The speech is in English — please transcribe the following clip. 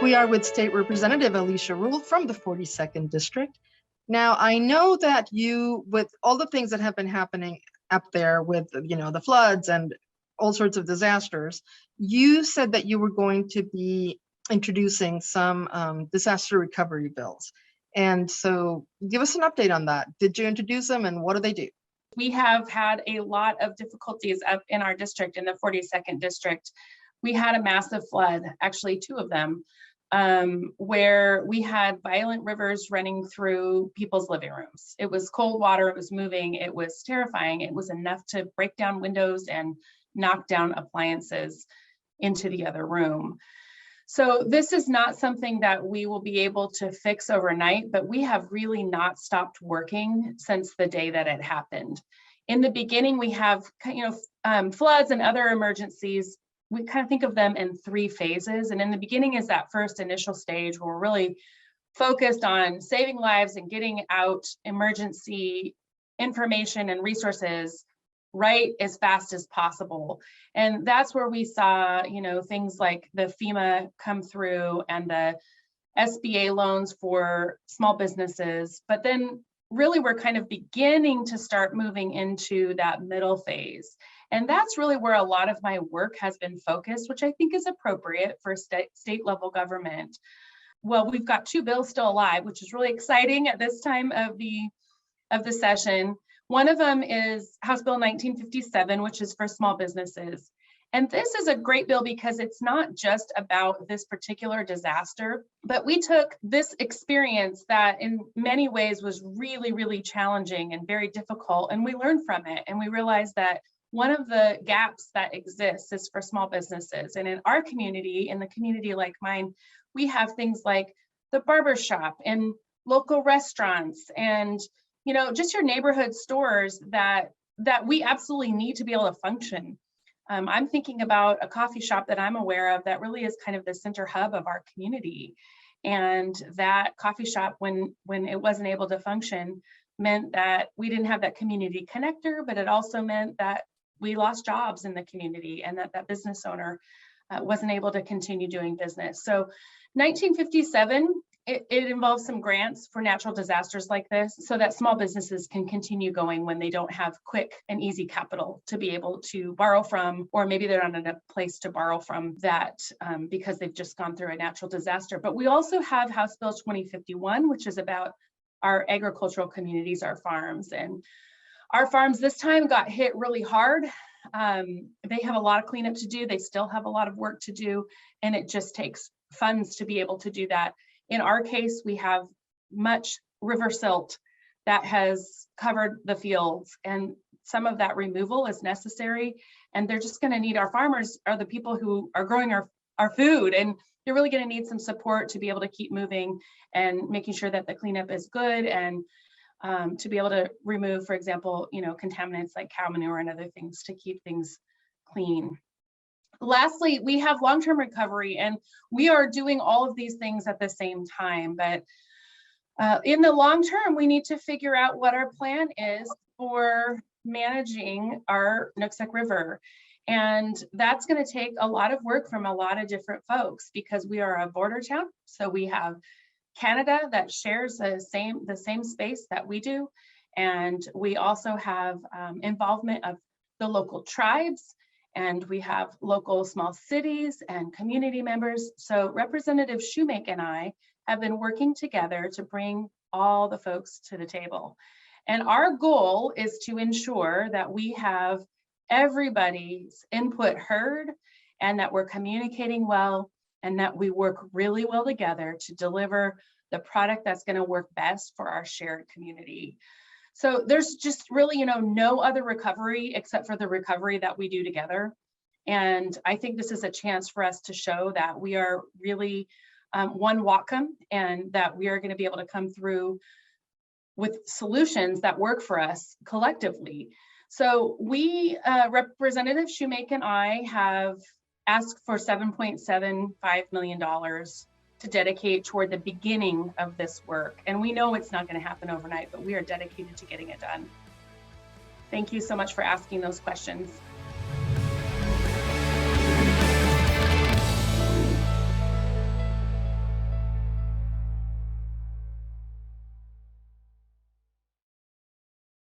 we are with State Representative Alicia Rule from the 42nd District. Now, I know that you, with all the things that have been happening up there with, the floods and all sorts of disasters, you said that you were going to be introducing some disaster recovery bills. And so give us an update on that. Did you introduce them and what do they do? We have had a lot of difficulties up in our district, in the 42nd District. We had a massive flood, actually 2 of them, where we had violent rivers running through people's living rooms. It was cold water, it was moving, it was terrifying. It was enough to break down windows and knock down appliances into the other room. So this is not something that we will be able to fix overnight, but we have really not stopped working since the day that it happened. In the beginning, we have, floods and other emergencies. We kind of think of them in 3 phases. And in the beginning is that first initial stage where we're really focused on saving lives and getting out emergency information and resources right as fast as possible. And that's where we saw, things like the FEMA come through and the SBA loans for small businesses. But then really we're kind of beginning to start moving into that middle phase. And that's really where a lot of my work has been focused, which I think is appropriate for state level government. Well, we've got 2 bills still alive, which is really exciting at this time of the session. One of them is House Bill 1957, which is for small businesses. And this is a great bill because it's not just about this particular disaster, but we took this experience that in many ways was really, really challenging and very difficult, and we learned from it. And we realized that one of the gaps that exists is for small businesses. And in our community, in the community like mine, we have things like the barber shop and local restaurants and just your neighborhood stores that we absolutely need to be able to function. I'm thinking about a coffee shop that I'm aware of that really is kind of the center hub of our community. And that coffee shop, when it wasn't able to function, meant that we didn't have that community connector, but it also meant that we lost jobs in the community and that business owner wasn't able to continue doing business. So 1957, it involves some grants for natural disasters like this so that small businesses can continue going when they don't have quick and easy capital to be able to borrow from, or maybe they're not in a place to borrow from that because they've just gone through a natural disaster. But we also have House Bill 2051, which is about our agricultural communities, our farms. And our farms this time got hit really hard. They have a lot of cleanup to do. They still have a lot of work to do, and it just takes funds to be able to do that. In our case, we have much river silt that has covered the fields, and some of that removal is necessary. And they're just going to need, our farmers are the people who are growing our food, and they're really going to need some support to be able to keep moving and making sure that the cleanup is good, and to be able to remove, for example, contaminants like cow manure and other things to keep things clean. Lastly, we have long-term recovery, and we are doing all of these things at the same time. But in the long term, we need to figure out what our plan is for managing our Nooksack River. And that's going to take a lot of work from a lot of different folks because we are a border town. So we have Canada that shares the same space that we do. And we also have involvement of the local tribes, and we have local small cities and community members. So Representative Shoemake and I have been working together to bring all the folks to the table. And our goal is to ensure that we have everybody's input heard and that we're communicating well and that we work really well together to deliver the product that's going to work best for our shared community. So there's just really, no other recovery except for the recovery that we do together. And I think this is a chance for us to show that we are really one Whatcom, and that we are going to be able to come through with solutions that work for us collectively. So we, Representative Shoemake and I, have asked for $7.75 million to dedicate toward the beginning of this work. And we know it's not going to happen overnight, but we are dedicated to getting it done. Thank you so much for asking those questions.